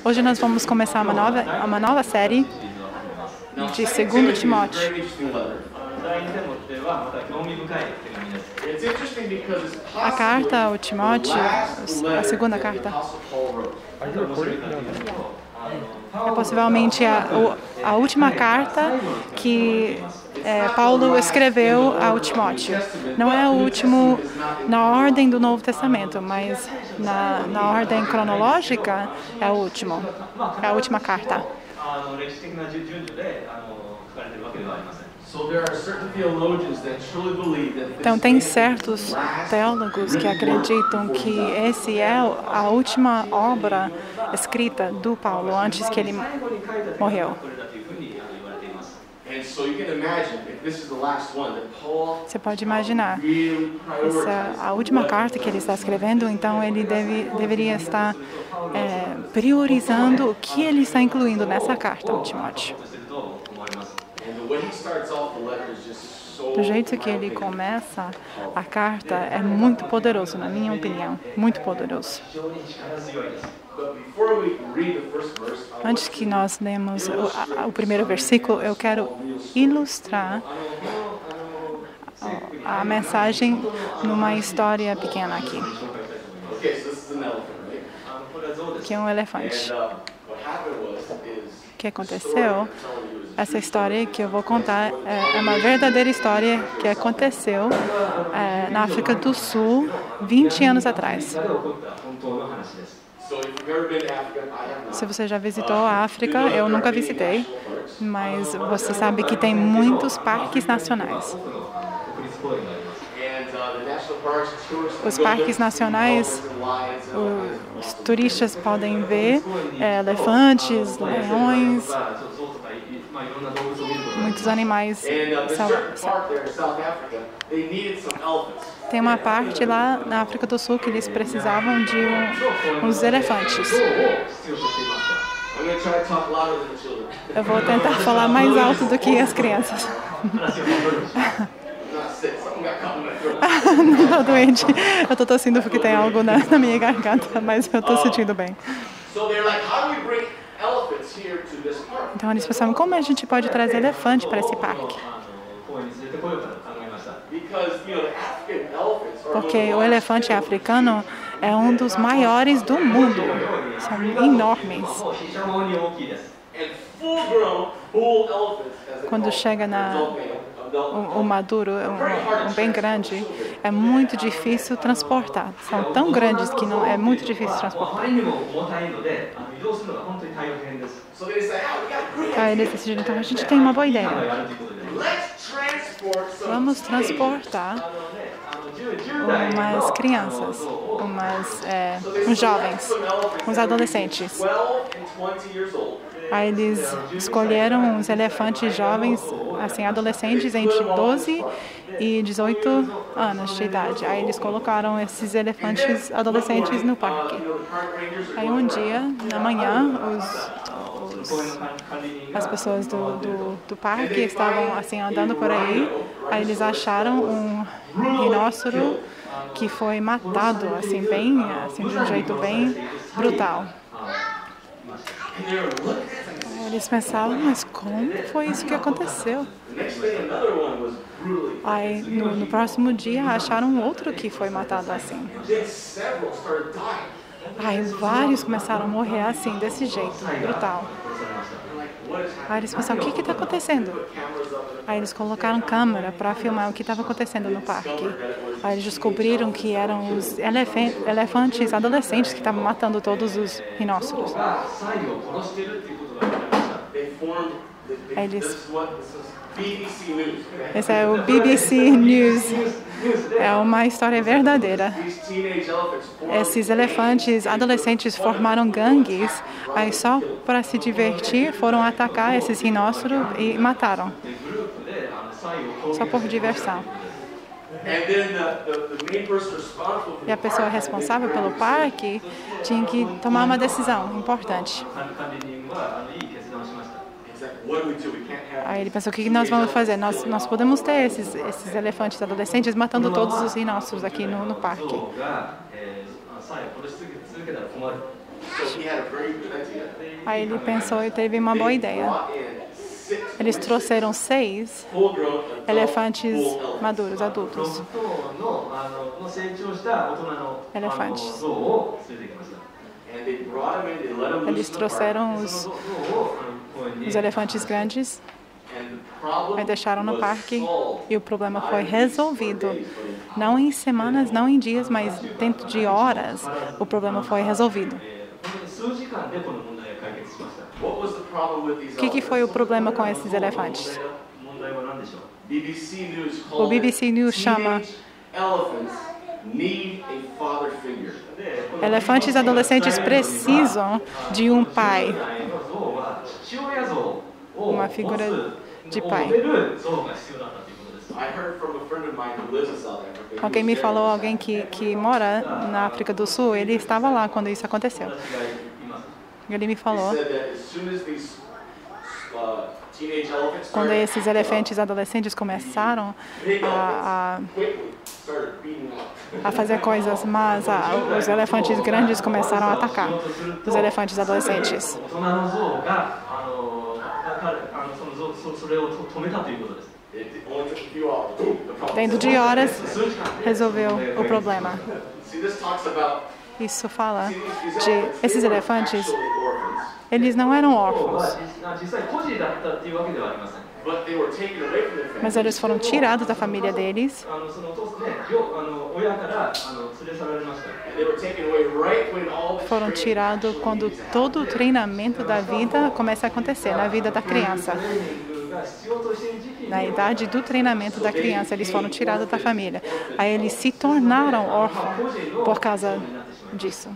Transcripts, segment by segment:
Hoje nós vamos começar uma nova série de 2 Timóteo. A carta ao Timóteo, a segunda carta, é possivelmente a última carta que Paulo escreveu ao Timóteo. Não é o último na ordem do Novo Testamento, mas na ordem cronológica é o último. É a última carta. Então, tem certos teólogos que acreditam que esse é a última obra escrita do Paulo antes que ele morreu. Você pode imaginar, essa é a última carta que ele está escrevendo, então ele deveria estar priorizando o que ele está incluindo nessa carta ao Timóteo. Do jeito que ele começa a carta é muito poderoso, na minha opinião, muito poderoso. Antes que nós lemos o primeiro versículo, eu quero ilustrar a mensagem numa história pequena aqui, que é um elefante. O que aconteceu? Essa história que eu vou contar é uma verdadeira história que aconteceu na África do Sul 20 anos atrás. Se você já visitou a África, eu nunca visitei, mas você sabe que tem muitos parques nacionais. Os parques nacionais, os turistas podem ver elefantes, leões, muitos animais. Tem uma parte lá na África do Sul que eles precisavam de uns elefantes. Eu vou tentar falar mais alto do que as crianças. Não estou doente. Eu estou tossindo porque tem algo na minha garganta, mas eu estou sentindo bem. Então eles pensavam, como a gente pode trazer elefante para esse parque? Porque o elefante africano é um dos maiores do mundo. São enormes. Quando chega o maduro, um bem grande, é muito difícil transportar. São tão grandes que não é muito difícil transportar. Aí eles decidiram, então a gente tem uma boa ideia. Vamos transportar umas crianças, uns jovens, uns adolescentes. Aí eles escolheram uns elefantes jovens, assim, adolescentes entre 12 e 18 anos de idade. Aí eles colocaram esses elefantes adolescentes no parque. Aí um dia, na manhã, as pessoas do parque estavam assim andando por aí. Aí eles acharam um rinócero que foi matado assim bem, assim de um jeito bem brutal. Eles pensavam, mas como foi isso que aconteceu? Aí no próximo dia acharam outro que foi matado assim. Aí vários começaram a morrer assim, desse jeito, brutal. Aí eles pensaram, o que está acontecendo? Aí eles colocaram câmera para filmar o que estava acontecendo no parque. Aí eles descobriram que eram os elefantes adolescentes que estavam matando todos os rinóceros. Esse é o BBC News. É uma história verdadeira. Esses elefantes adolescentes formaram gangues, aí só para se divertir foram atacar esses rinóceros e mataram. Só por diversão. E a pessoa responsável pelo parque tinha que tomar uma decisão importante. Aí ele pensou, o que nós vamos fazer? Nós podemos ter esses elefantes adolescentes matando todos os rinóceros aqui no parque. Aí ele pensou e teve uma boa ideia. Eles trouxeram 6 elefantes maduros, adultos. Elefantes. Eles trouxeram os elefantes grandes e deixaram no parque e o problema foi resolvido. Não em semanas, não em dias, mas dentro de horas o problema foi resolvido. O que foi o problema com esses elefantes? O BBC News chama elefantes adolescentes precisam de um pai, uma figura de pai. Alguém me falou, alguém que mora na África do Sul, ele estava lá quando isso aconteceu. Ele me falou, quando esses elefantes adolescentes começaram a fazer coisas, mas os elefantes grandes começaram a atacar os elefantes adolescentes. Dentro de horas, resolveu o problema. Isso fala de esses elefantes, eles não eram órfãos, mas eles foram tirados da família deles. Foram tirados quando todo o treinamento da vida começa a acontecer, na vida da criança. Na idade do treinamento da criança, eles foram tirados da família. Aí eles se tornaram órfãos por causa disso.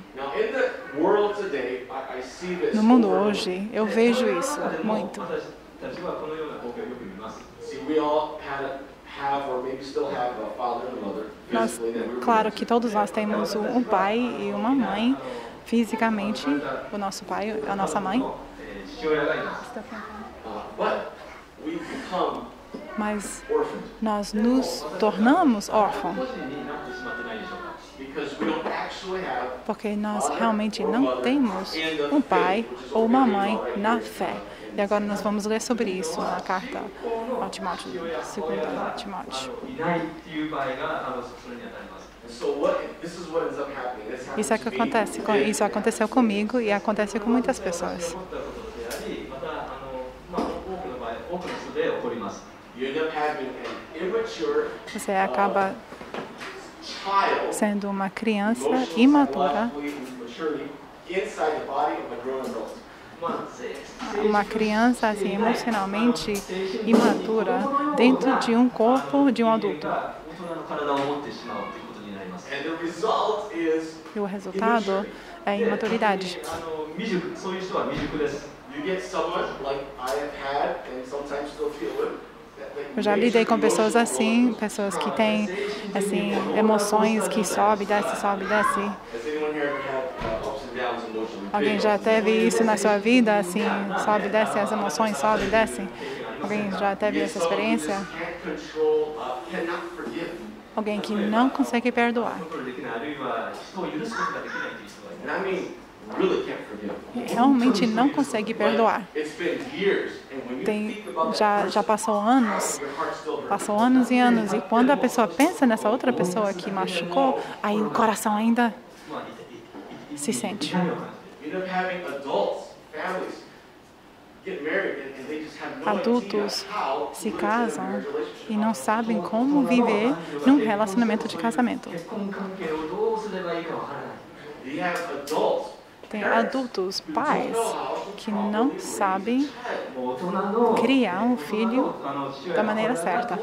No mundo hoje, eu vejo isso muito. Claro que todos nós temos um pai e uma mãe, fisicamente, o nosso pai, a nossa mãe. Mas nós nos tornamos órfãos porque nós realmente não temos um pai ou uma mãe na fé. E agora nós vamos ler sobre isso na carta ao Timóteo, 2 Timóteo. Isso é que acontece. Isso aconteceu comigo e acontece com muitas pessoas. Você acaba sendo uma criança imatura, uma criança assim, emocionalmente imatura dentro de um corpo de um adulto. E o resultado é imaturidade. Eu já lidei com pessoas assim, pessoas que têm assim, emoções que sobe, desce, sobe, desce. Alguém já teve isso na sua vida, assim, sobe, desce, as emoções sobe, desce? Alguém já teve essa experiência? Alguém que não consegue perdoar. Realmente não consegue perdoar. Já passou anos e anos, e quando a pessoa pensa nessa outra pessoa que machucou, aí o coração ainda se sente. Adultos se casam e não sabem como viver num relacionamento de casamento. Tem adultos, pais, que não sabem criar um filho da maneira certa.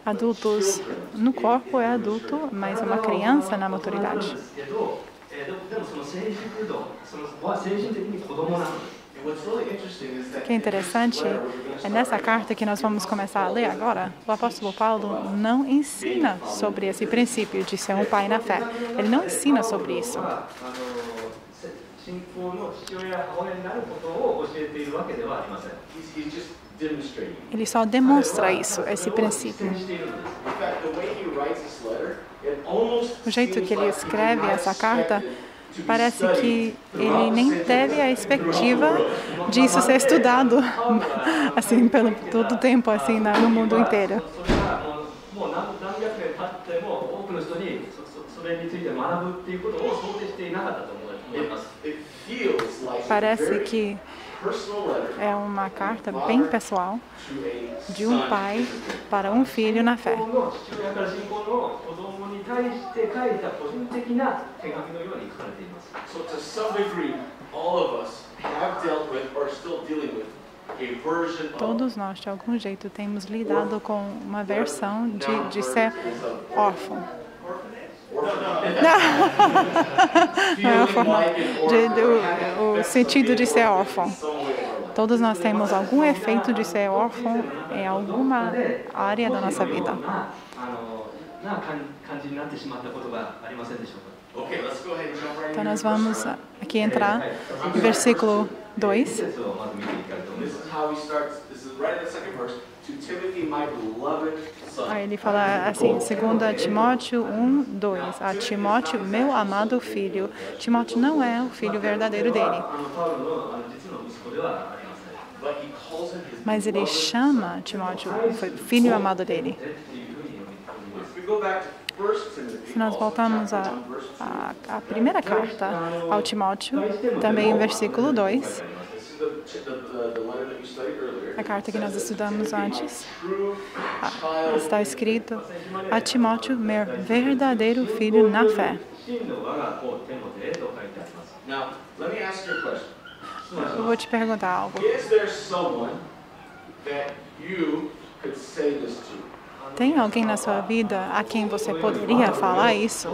Adultos, no corpo é adulto, mas é uma criança na maturidade. O que é interessante é nessa carta que nós vamos começar a ler agora, o apóstolo Paulo não ensina sobre esse princípio de ser um pai na fé. Ele não ensina sobre isso. Ele só demonstra isso, esse princípio. O jeito que ele escreve essa carta parece que ele nem teve a expectativa disso ser estudado assim pelo todo o tempo assim no mundo inteiro. Parece que é uma carta bem pessoal de um pai para um filho na fé. Todos nós, de algum jeito, temos lidado com uma versão de ser órfão. Não é o sentido de ser órfão. Todos nós temos algum efeito de ser órfão em alguma área da nossa vida. Então nós vamos aqui entrar no versículo 2. Aí ele fala assim, 2 Timóteo 1, 2. A Timóteo, meu amado filho. Timóteo não é o filho verdadeiro dele. Mas ele chama Timóteo, foi filho amado dele. Se nós voltarmos à primeira carta ao Timóteo, também em versículo 2, a carta que nós estudamos antes, está escrito a Timóteo, meu verdadeiro filho na fé. Eu vou te perguntar algo. Tem alguém na sua vida a quem você poderia falar isso?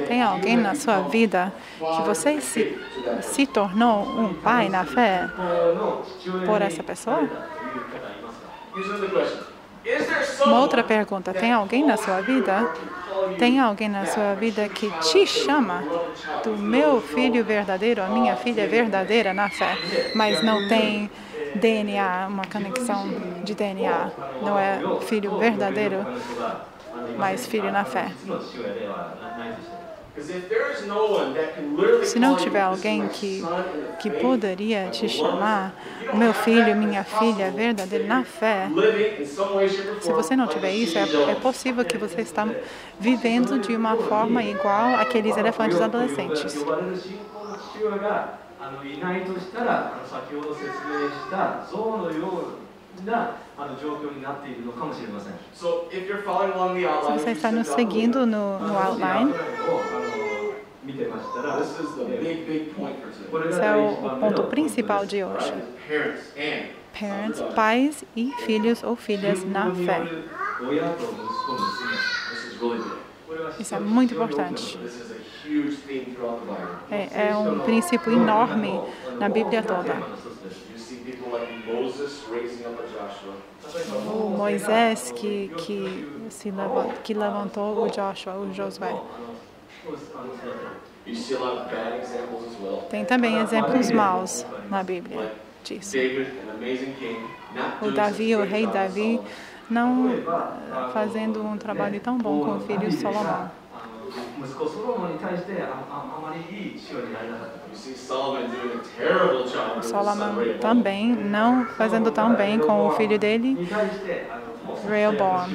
Tem alguém na sua vida que você se tornou um pai na fé por essa pessoa? Uma outra pergunta, tem alguém na sua vida? Tem alguém na sua vida que te chama do meu filho verdadeiro, a minha filha verdadeira na fé, mas não tem DNA, uma conexão de DNA, não é filho verdadeiro, mas filho na fé. Se não tiver alguém que poderia te chamar meu filho, minha filha verdadeira na fé, se você não tiver isso, é possível que você está vivendo de uma forma igual àqueles elefantes adolescentes. Se você está nos seguindo no outline, esse é o ponto principal de hoje. Parents, pais e filhos ou filhas na fé. Isso é muito importante. É um princípio enorme na Bíblia toda. O Moisés que levantou o Joshua, o Josué. Tem também exemplos maus na Bíblia disso. O Davi, o rei Davi, não fazendo um trabalho tão bom com o filho Salomão. O Salomão também não fazendo tão bem com o filho dele, Rehoboam.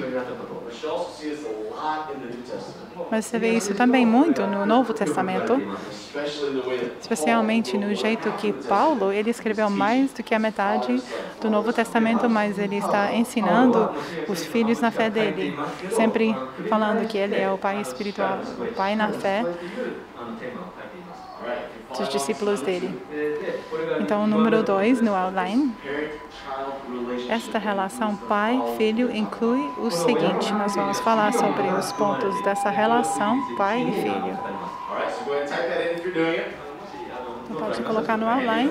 Mas você vê isso também muito no Novo Testamento, especialmente no jeito que Paulo, ele escreveu mais do que a metade do Novo Testamento, mas ele está ensinando os filhos na fé dele, sempre falando que ele é o pai espiritual, o pai na fé dos discípulos dele. Então, o número 2 no outline, esta relação pai-filho inclui o seguinte, nós vamos falar sobre os pontos dessa relação pai e filho. Então, pode colocar no outline.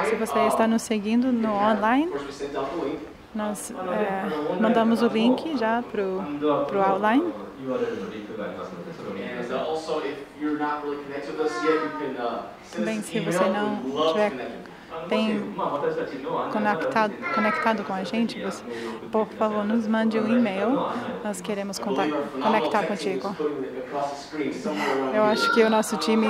Se você está nos seguindo no online, nós mandamos o link já para o outline. Também, se você não estiver bem conectado com a gente, você, por favor, nos mande um e-mail. Nós queremos conectar contigo. Eu acho que o nosso time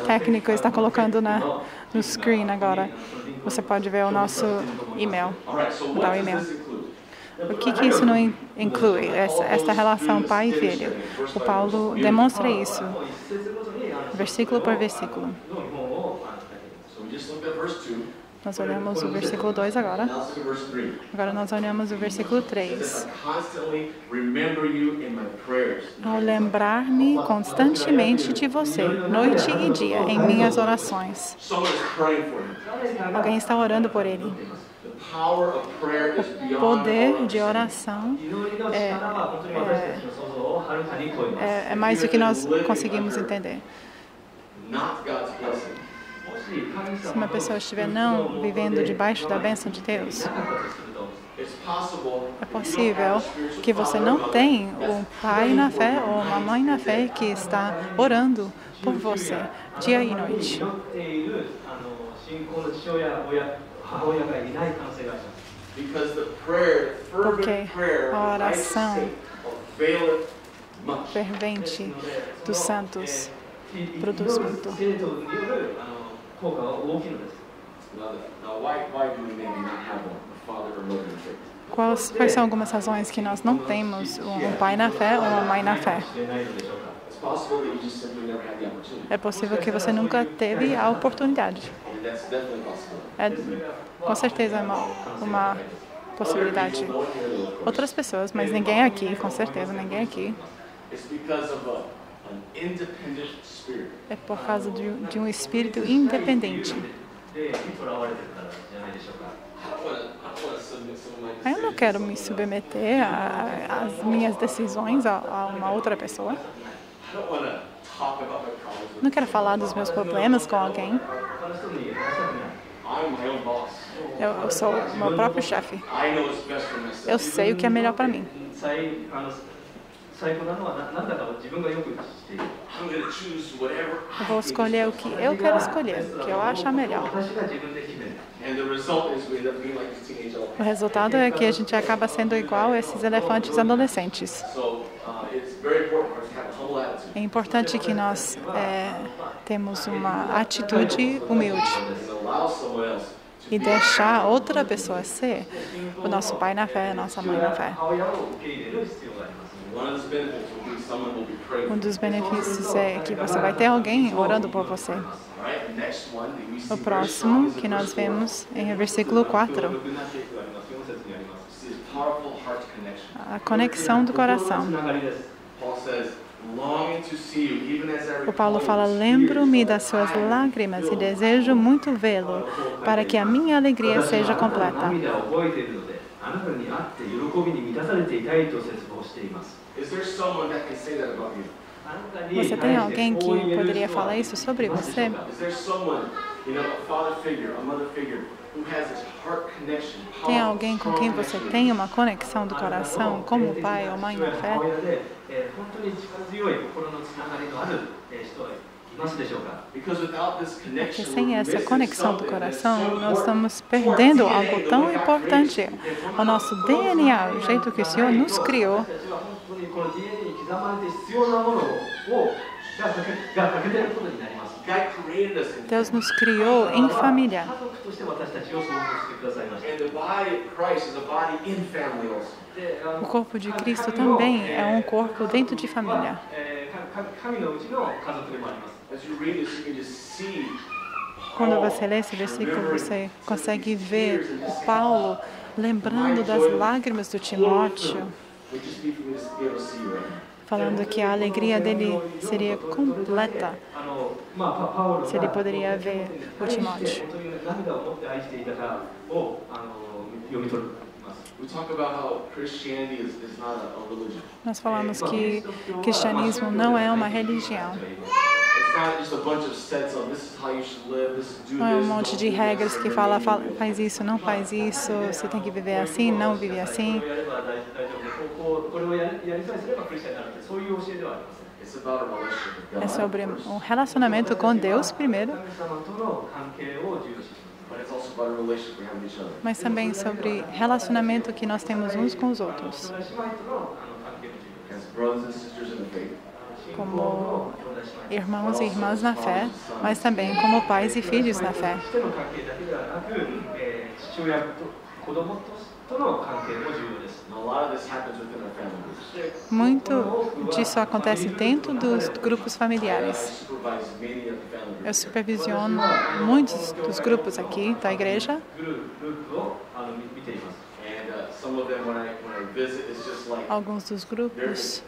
técnico está colocando no screen agora. Você pode ver o nosso e-mail. Dar o e-mail. O que isso não inclui? Esta relação pai e filho. O Paulo demonstra isso, versículo por versículo. Nós olhamos o versículo 2 agora. Agora nós olhamos o versículo 3. Ao lembrar-me constantemente de você, noite e dia, em minhas orações. Alguém está orando por ele. O poder de oração é mais do que nós conseguimos entender. Se uma pessoa estiver não vivendo debaixo da bênção de Deus, é possível que você não tenha um pai na fé ou uma mãe na fé que está orando por você dia e noite. Porque a oração fervente dos santos produz muito. Quais são algumas razões que nós não temos um pai na fé ou uma mãe na fé? É possível que você nunca teve a oportunidade. Com certeza é uma possibilidade. Outras pessoas, mas ninguém aqui, com certeza, ninguém aqui. É por causa de um espírito independente. Eu não quero me submeter às minhas decisões a uma outra pessoa. Não quero falar dos meus problemas com alguém. Eu sou o meu próprio chefe. Eu sei o que é melhor para mim. Eu vou escolher o que eu quero escolher, o que eu achar melhor. O resultado é que a gente acaba sendo igual a esses elefantes adolescentes. É importante que nós temos uma atitude humilde e deixar outra pessoa ser o nosso pai na fé, a nossa mãe na fé. Um dos benefícios é que você vai ter alguém orando por você. O próximo que nós vemos em versículo 4. A conexão do coração. O Paulo fala, lembro-me das suas lágrimas e desejo muito vê-lo, para que a minha alegria seja completa. Você tem alguém que poderia falar isso sobre você? Tem alguém com quem você tem uma conexão do coração, como pai ou mãe na fé? Porque sem essa conexão do coração, nós estamos perdendo algo tão importante. O nosso DNA, o jeito que o Senhor nos criou, Deus nos criou em família. O corpo de Cristo também é um corpo dentro de família. Quando você lê esse versículo, você consegue ver o Paulo lembrando das lágrimas do Timóteo, falando que a alegria dele seria completa se ele poderia ver o Timóteo. Nós falamos que o cristianismo não é uma religião. Não é um monte de regras que fala, faz isso, não faz isso, você tem que viver assim, não viver assim. É sobre um relacionamento com Deus primeiro, mas também sobre relacionamento que nós temos uns com os outros, como irmãos e irmãs na fé, mas também como pais e filhos na fé. Muito disso acontece dentro dos grupos familiares. Eu supervisiono muitos dos grupos aqui da igreja. Alguns dos grupos,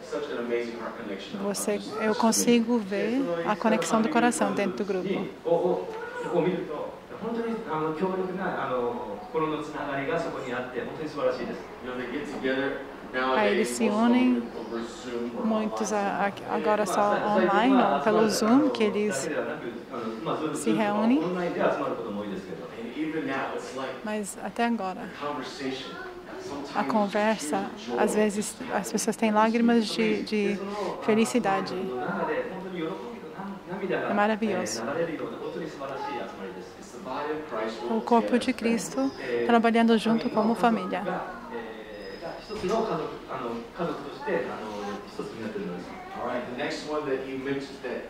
eu consigo ver a conexão do coração dentro do grupo. Aí eles se unem, muitos agora só online ou pelo Zoom, que eles se reúnem. Mas até agora, a conversa, às vezes as pessoas têm lágrimas de felicidade. É maravilhoso. O corpo de Cristo trabalhando junto como família.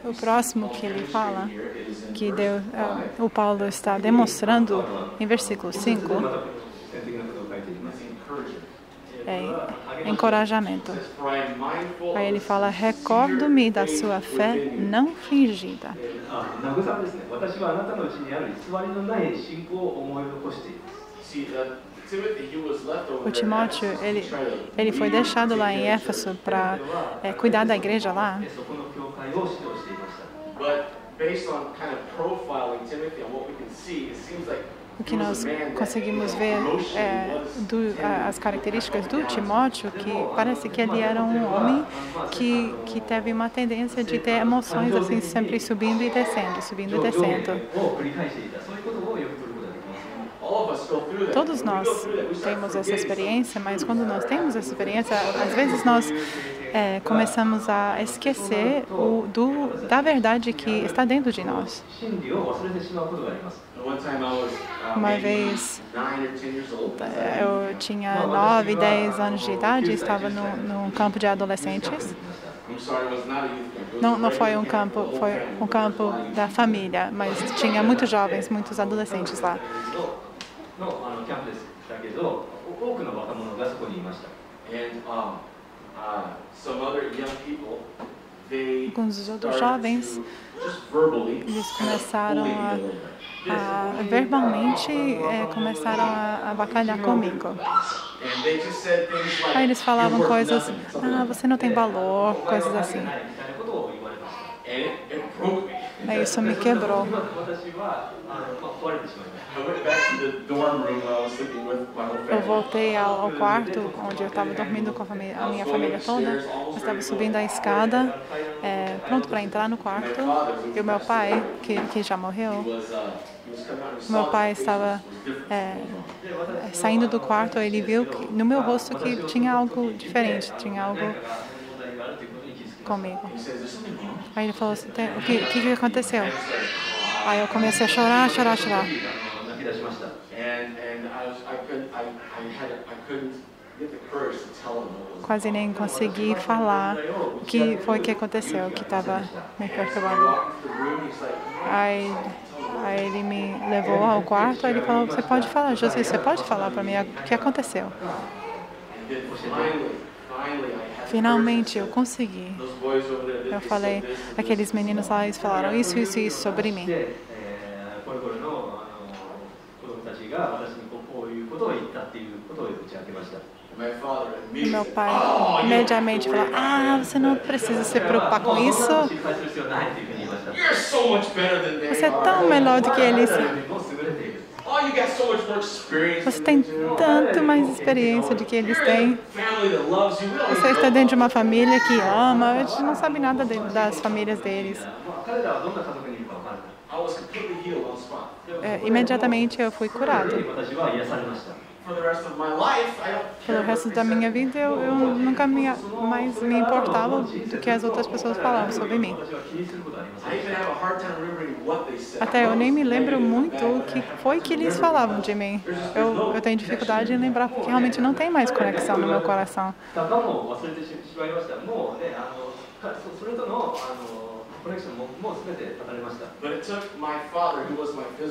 O próximo que ele fala, que o Paulo está demonstrando em versículo 5, é encorajamento. Aí ele fala, recordo-me da sua fé não fingida. O Timóteo, ele foi deixado lá em Éfeso para cuidar da igreja lá. O que nós conseguimos ver as características do Timóteo, que parece que ele era um homem que teve uma tendência de ter emoções assim sempre subindo e descendo, subindo e descendo. Todos nós temos essa experiência, mas quando nós temos essa experiência, às vezes nós começamos a esquecer da verdade que está dentro de nós. Uma vez eu tinha 9, 10 anos de idade, estava num campo de adolescentes. Não foi um campo, foi um campo da família, mas tinha muitos jovens, muitos adolescentes lá. Alguns dos outros jovens, eles começaram a verbalmente começaram a avacalhar comigo. Aí eles falavam coisas, você não tem valor, coisas assim. Aí isso me quebrou. Eu voltei ao quarto onde eu estava dormindo com a minha família toda. Eu estava subindo a escada, pronto para entrar no quarto. E o meu pai, que já morreu, meu pai estava saindo do quarto. Ele viu no meu rosto que tinha algo diferente, tinha algo comigo. Aí ele falou, o que aconteceu? Aí eu comecei a chorar. Quase nem consegui falar o que foi que aconteceu, que estava me perturbando. Aí ele me levou ao quarto, aí ele falou, você pode falar, José, você pode falar para mim o que aconteceu? Finalmente eu consegui. Eu falei, aqueles meninos lá, eles falaram isso sobre mim. E meu pai imediatamente falou, você não precisa se preocupar com isso. Você é tão melhor do que eles. Você tem tanto mais experiência do que eles têm. Você está dentro de uma família que ama. A gente não sabe nada das famílias deles. Imediatamente eu fui curado. Pelo resto da minha vida, eu nunca mais me importava do que as outras pessoas falavam sobre mim. Até eu nem me lembro muito o que foi que eles falavam de mim. Eu tenho dificuldade em lembrar porque realmente não tem mais conexão no meu coração.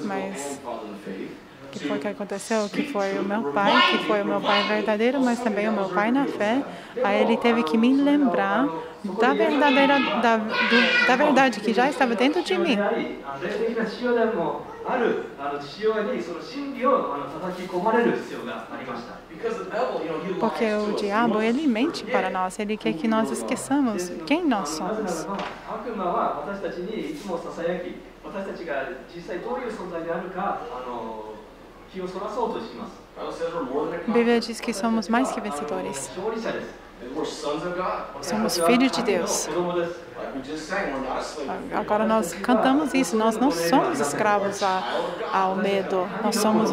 Mas o que foi que aconteceu? Que foi o meu pai verdadeiro, mas também o meu pai na fé. Aí ele teve que me lembrar da verdade que já estava dentro de mim. Porque o diabo, ele mente para nós, ele quer que nós esqueçamos quem nós somos. A Bíblia diz que somos mais que vencedores. Somos filhos de Deus. Agora nós cantamos isso, nós não somos escravos ao medo, nós somos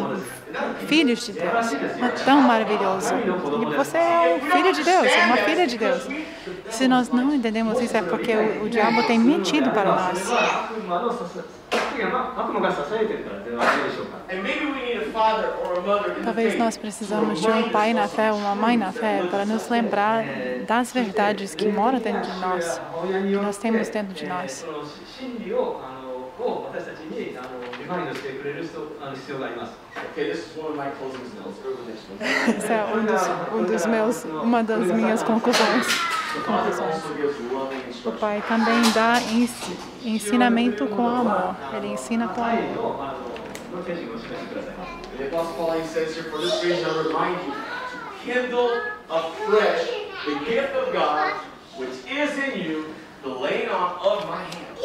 filhos de Deus. É tão maravilhoso. E você é um filho de Deus, é uma filha de Deus. Se nós não entendemos isso, é porque o diabo tem mentido para nós. Talvez nós precisamos de um pai na fé, uma mãe na fé, para nos lembrar das verdades que moram dentro de nós, que nós temos dentro de nós. Esse é uma das minhas conclusões. O pai também dá ensinamento com amor. Ele ensina com amor. The Apostle Paul says here, for this reason I remind you to kindle afresh the gift of God which is in you, the laying on of my hands.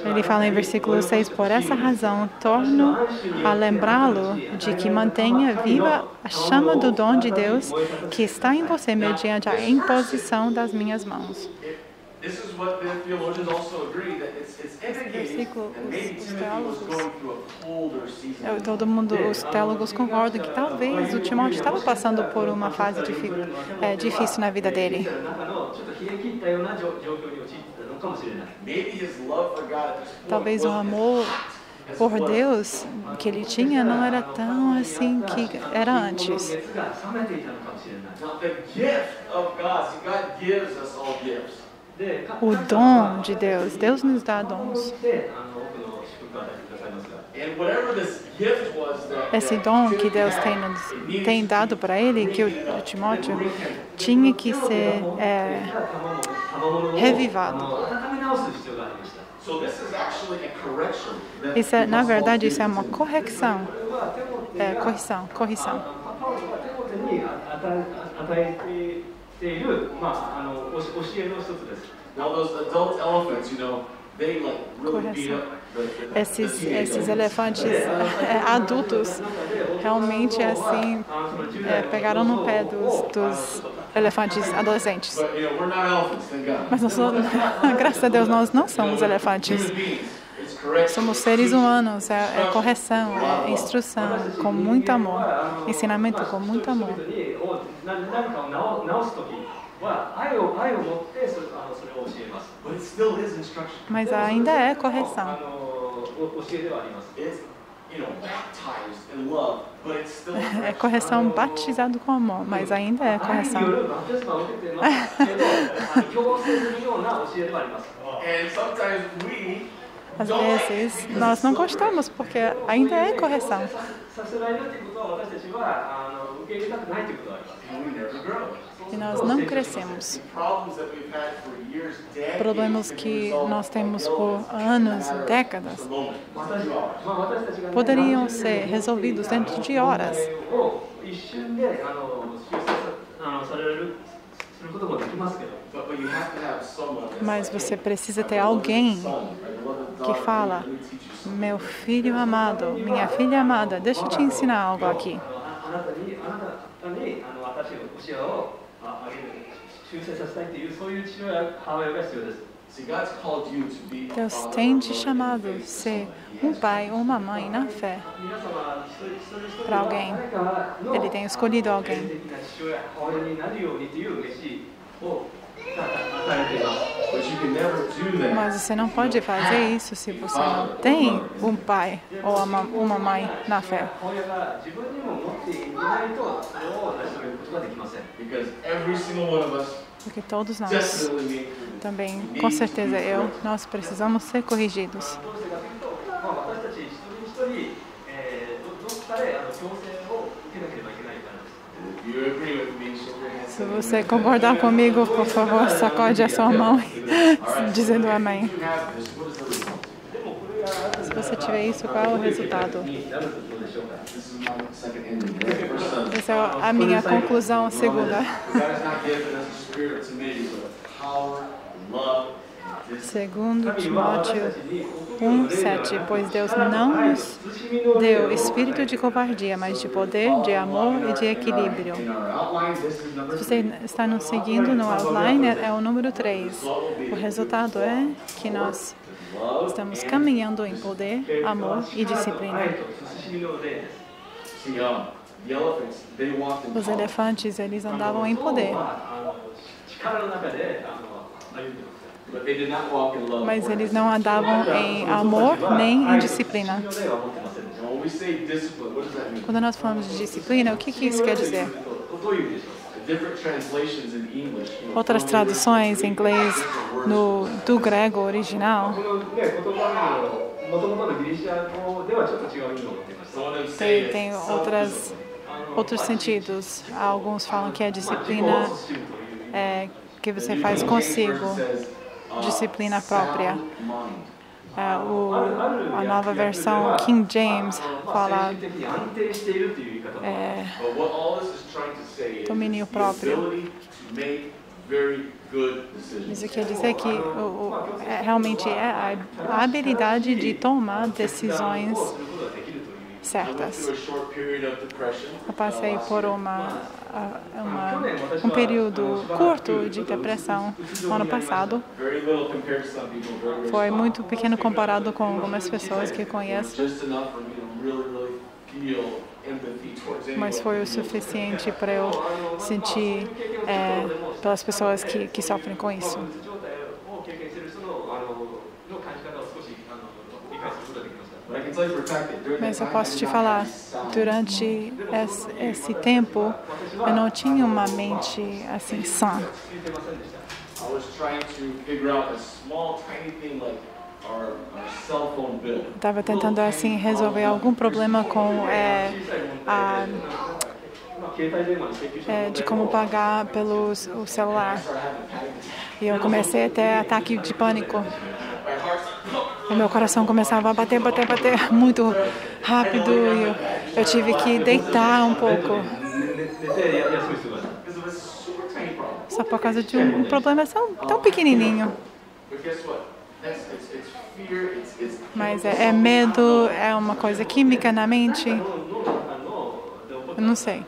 Ele fala em versículo 6, por essa razão, torno a lembrá-lo de que mantenha viva a chama do dom de Deus que está em você mediante a imposição das minhas mãos. Esse versículo, os teólogos concordam que talvez o Timóteo estava passando por uma fase difícil na vida dele. Talvez o amor por Deus que ele tinha não era tão assim que era antes. O dom de Deus, Deus nos dá dons. Esse dom que Deus tem dado para ele, que o Timóteo tinha que ser revivado. Na verdade, isso é uma correção. Correção. Correção. Esses elefantes adultos realmente assim pegaram no pé dos elefantes adolescentes. Mas graças a Deus nós não somos elefantes. Somos seres humanos, é correção, é instrução com muito amor, ensinamento com muito amor. Mas ainda é correção. É correção batizado com amor, mas ainda é correção. Às vezes, nós não gostamos, porque ainda é correção. E nós não crescemos. Problemas que nós temos por anos, décadas, poderiam ser resolvidos dentro de horas. Mas você precisa ter alguém que fala, meu filho amado, minha filha amada, deixa eu te ensinar algo aqui. See, God's called you to be a Deus father tem or te mother chamado in a faith. ser um pai ou uma mãe na fé para alguém. Ele tem escolhido alguém. But you can never do that. Mas você não pode fazer isso se você não tem um pai ou uma mãe na fé. Because every single one of us, Porque todos nós, definitely me included, também, com certeza eu, nós precisamos ser corrigidos. if you agree with me, shake your hands. Se você concordar comigo, por favor, sacode a sua mão dizendo amém. If you have this, what is the result? Se você tiver isso, qual é o resultado? This is my second ending. First son. Essa é a minha conclusão segunda. God has not given us a spirit of timidity, but of power, love, and discipline. Segundo Timóteo 1:7, pois Deus não nos deu espírito de covardia, mas de poder, de amor e de equilíbrio. In our outline, this is number Se você está nos seguindo no outline, é o número 3. O resultado é que nós estamos caminhando em poder, amor e disciplina. See, the elephants, they walked in Os power. elefantes, eles andavam em poder, But they did not walk in love. mas eles não andavam em amor nem em disciplina. And when we say discipline, what does that mean? Quando nós falamos de disciplina, o que isso quer dizer? The different translations in English. Outras traduções em inglês do grego original Some of them say tem it's outros sentidos. Alguns falam que é disciplina que você faz consigo, disciplina própria. A nova versão King James fala But what all this is trying to say is domínio the próprio. ability to make very good decisions. Isso quer dizer que realmente é a habilidade de tomar decisões certas. Through a short period of depression. Eu passei por um período curto de depressão no ano passado. Very little compared to some people. Very, very Foi muito pequeno comparado com algumas pessoas que conheço, just enough for me to really feel empathy towards anyone. mas foi o suficiente para eu sentir pelas pessoas que sofrem com isso. But I can tell you for a fact that during Mas that eu time, posso te falar, durante esse tempo, eu não tinha uma mente assim sã. I was trying to figure out a small, tiny thing like our cell phone bill. Estava tentando assim resolver algum problema com de como pagar pelo o celular. E eu comecei a ter ataque de pânico. O meu coração começava a bater muito rápido e eu tive que deitar um pouco. Because of a super tiny problem. Só por causa de um problema tão pequenininho. But guess what? It's fear, it's Mas é medo, é uma coisa química na mente. Eu não sei.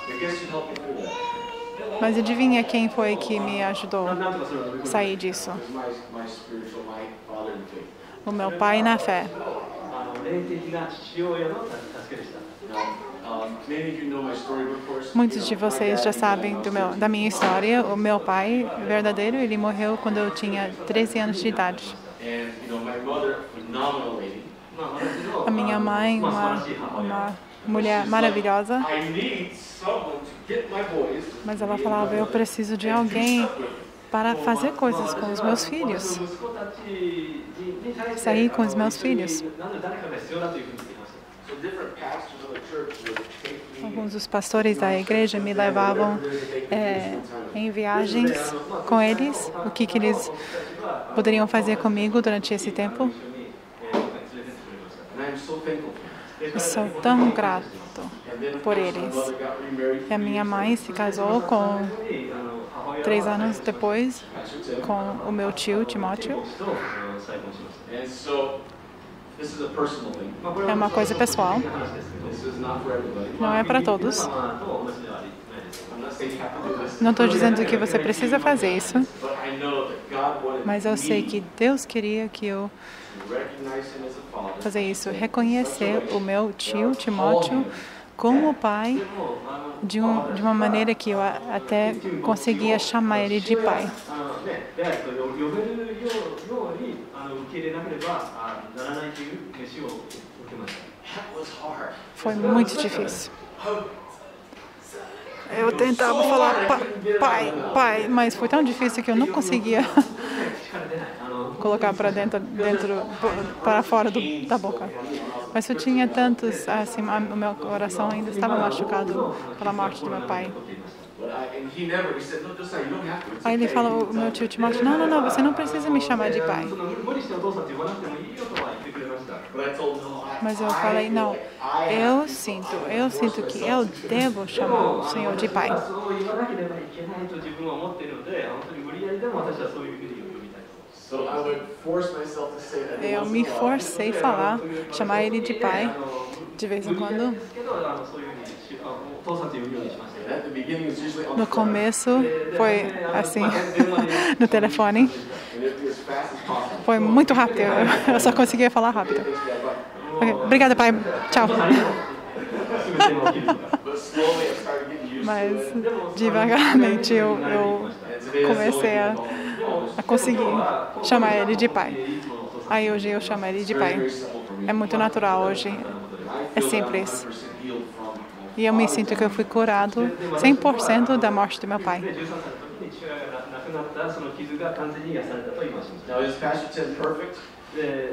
I guess you helped me through that. Mas adivinha quem foi que me ajudou a sair disso? It was my spiritual, my father in faith. O meu pai na fé. Now, many of you know my story, of course. Muitos de vocês já sabem da minha história. O meu pai verdadeiro, ele morreu quando eu tinha 13 anos de idade. And, my mother, phenomenal lady. A minha mãe, uma mulher maravilhosa, I need someone to get my boys. mas ela falava, eu preciso de alguém para fazer coisas com os meus filhos. Sair com os meus filhos. So different pastors of the church would take me Alguns dos pastores da igreja me levavam em viagens com eles, o que eles poderiam fazer comigo durante esse tempo. and I'm so thankful for it. Eu sou tão grato And then, of por course, my eles. mother got remarried. E a minha mãe se casou 3 anos depois com o meu tio, Timóteo. And so, this is a personal thing. É uma coisa pessoal, This is not for everybody. não é para todos. Não estou dizendo que você precisa fazer isso, mas eu sei que Deus queria que eu fazer isso, reconhecer o meu tio Timóteo como pai de uma maneira que eu até conseguia chamar ele de pai. Foi muito difícil. Eu tentava falar pai, mas foi tão difícil que eu não conseguia colocar para fora da boca. Mas eu tinha tantos, assim, o meu coração ainda estava machucado pela morte do meu pai. Aí ele falou, o meu tio Timóteo, não, você não precisa me chamar de pai. Mas eu falei, não, eu sinto que eu devo chamar o Senhor de pai. Eu me forcei a falar, chamar ele de pai, de vez em quando. No começo foi assim, no telefone. Foi muito rápido, eu só conseguia falar rápido. Okay. Obrigada, pai. Tchau. Mas devagarmente eu comecei a conseguir chamar ele de pai. Aí hoje eu chamo ele de pai. É muito natural hoje. É simples. E eu me sinto que eu fui curado 100% da morte do meu pai.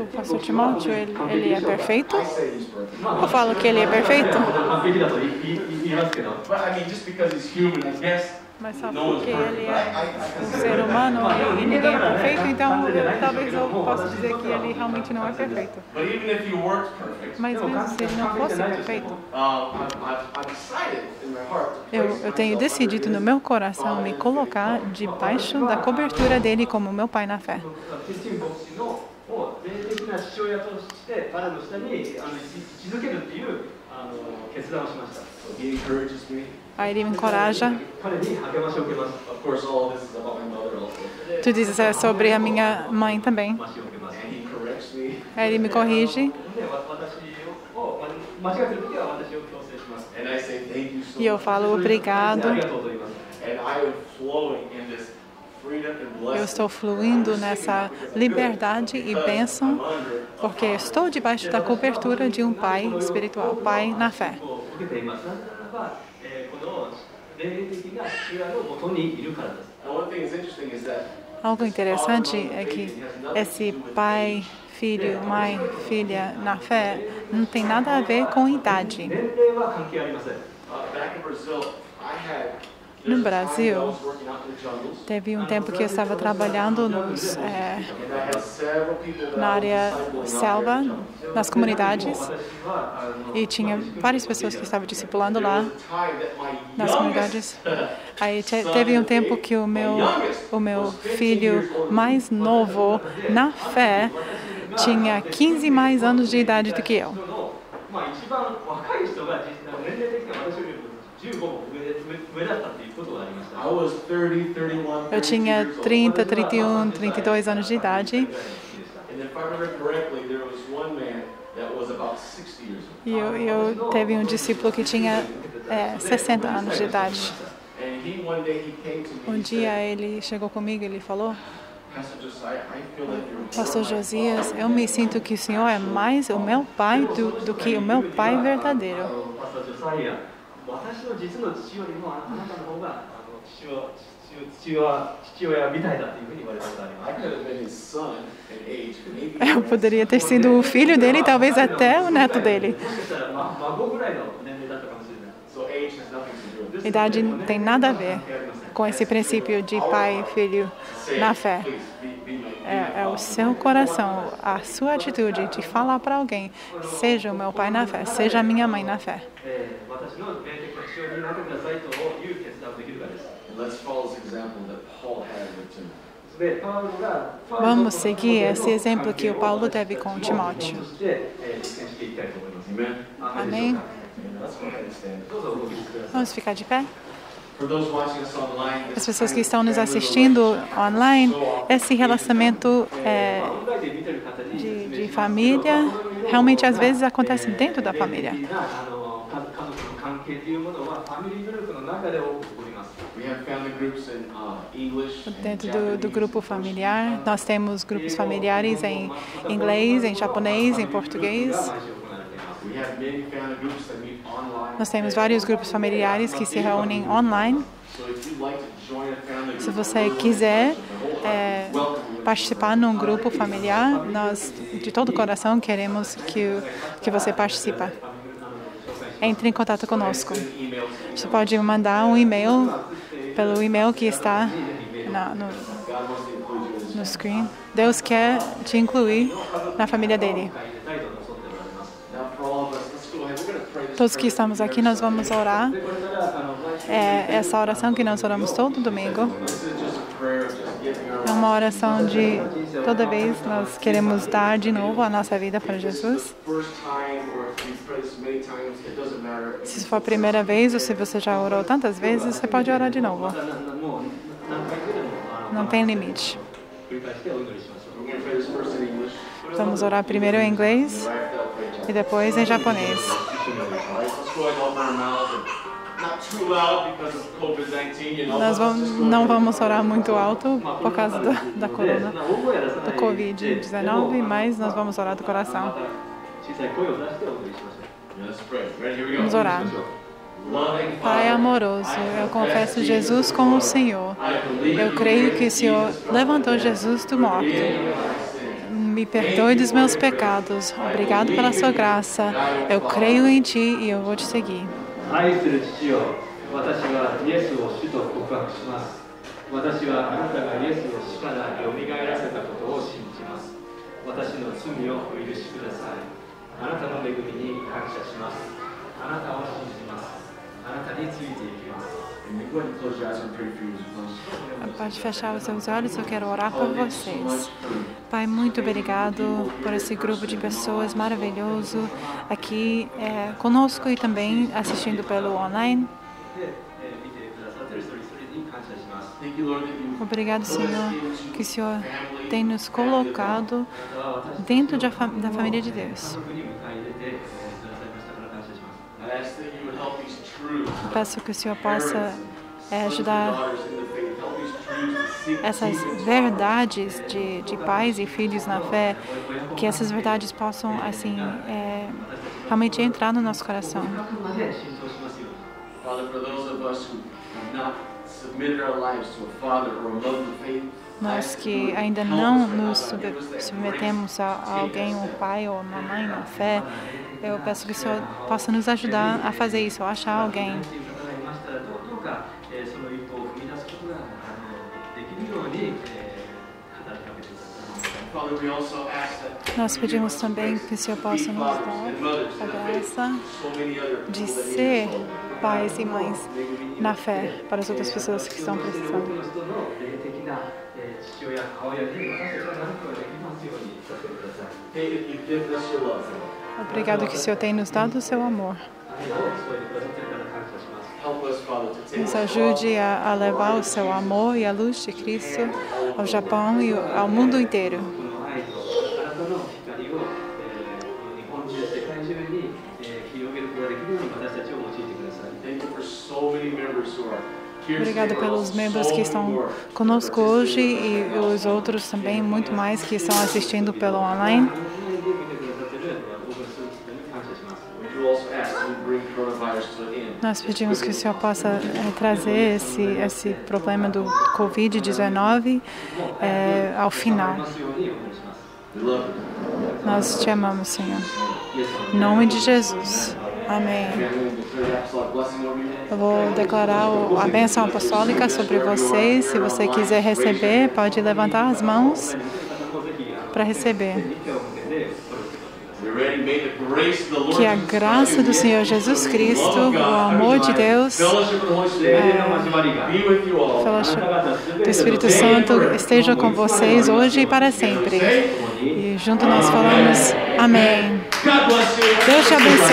O pastor Timóteo, ele é perfeito? Eu falo que ele é perfeito? Mas só porque ele é um ser humano e ninguém é perfeito, então talvez eu possa dizer que ele realmente não é perfeito. Mas mesmo se ele não fosse perfeito, eu tenho decidido no meu coração me colocar debaixo da cobertura dele como meu pai na fé. Aí ele me encoraja. Tu dizes sobre a minha mãe também. Aí ele me corrige. E eu falo obrigado. Eu estou fluindo nessa liberdade e bênção, porque estou debaixo da cobertura de um pai espiritual, pai na fé. Algo interessante é que esse pai, filho, mãe, filha na fé não tem nada a ver com idade. No Brasil, teve um tempo que eu estava trabalhando na área selva, nas comunidades, e tinha várias pessoas que estavam discipulando lá nas comunidades. Aí teve um tempo que o meu filho mais novo na fé tinha 15 mais anos de idade do que eu. Eu tinha 30, 31, 32 anos de idade. E eu teve um discípulo que tinha 60 anos de idade. Um dia ele chegou comigo e ele falou: Pastor Josias, eu me sinto que o Senhor é mais o meu pai do que o meu pai verdadeiro. Eu poderia ter sido o filho dele e talvez até o neto dele. Idade não tem nada a ver com esse princípio de pai e filho na fé. É o seu coração, a sua atitude de falar para alguém: seja o meu pai na fé, seja a minha mãe na fé. Vamos seguir esse exemplo que o Paulo teve com Timóteo. Amém? Vamos ficar de pé? As pessoas que estão nos assistindo online, esse relacionamento de família, realmente às vezes acontece dentro da família. Dentro do grupo familiar, nós temos grupos familiares em inglês, em japonês, em português. Nós temos vários grupos familiares que se reúnem online. Se você quiser participar num grupo familiar, nós de todo o coração queremos que você participe. Entre em contato conosco. Você pode mandar um e-mail pelo e-mail que está no screen. Deus quer te incluir na família dele. Todos que estamos aqui, nós vamos orar. Essa oração que nós oramos todo domingo é uma oração de toda vez nós queremos dar de novo a nossa vida para Jesus. Se for a primeira vez ou se você já orou tantas vezes, você pode orar de novo. Não tem limite. Vamos orar primeiro em inglês e depois em japonês. Nós não vamos orar muito alto por causa da corona, do Covid-19, mas nós vamos orar do coração. Vamos orar. Pai amoroso, eu confesso Jesus como o Senhor. Eu creio que o Senhor levantou Jesus do morto. Me perdoe dos meus pecados. Obrigado pela sua graça. Eu creio em Ti e eu vou te seguir. Pode fechar os seus olhos, eu quero orar por vocês. Pai, muito obrigado por esse grupo de pessoas maravilhoso aqui conosco e também assistindo pelo online. Obrigado, Senhor, que o Senhor tem nos colocado dentro da família de Deus. Peço que o Senhor possa ajudar essas verdades de pais e filhos na fé, que essas verdades possam, assim, realmente entrar no nosso coração. Nós que ainda não nos submetemos a alguém, um pai ou uma mãe na fé, eu peço que o Senhor possa nos ajudar a fazer isso, a achar alguém. Nós pedimos também que o Senhor possa nos dar a graça de ser pais e mães na fé para as outras pessoas que estão precisando. Obrigado que o Senhor tem nos dado o seu amor. Nos ajude a levar o seu amor e a luz de Cristo ao Japão e ao mundo inteiro. Obrigado pelos membros que estão conosco hoje e os outros também, muito mais, que estão assistindo pelo online. Nós pedimos que o Senhor possa trazer esse problema do Covid-19 ao final. Nós te amamos, Senhor. Em nome de Jesus. Amém. Eu vou declarar a bênção apostólica sobre vocês. Se você quiser receber, pode levantar as mãos para receber. Que a graça do Senhor Jesus Cristo, o amor de Deus, do Espírito Santo esteja com vocês hoje e para sempre. E junto nós falamos amém. Deus te abençoe.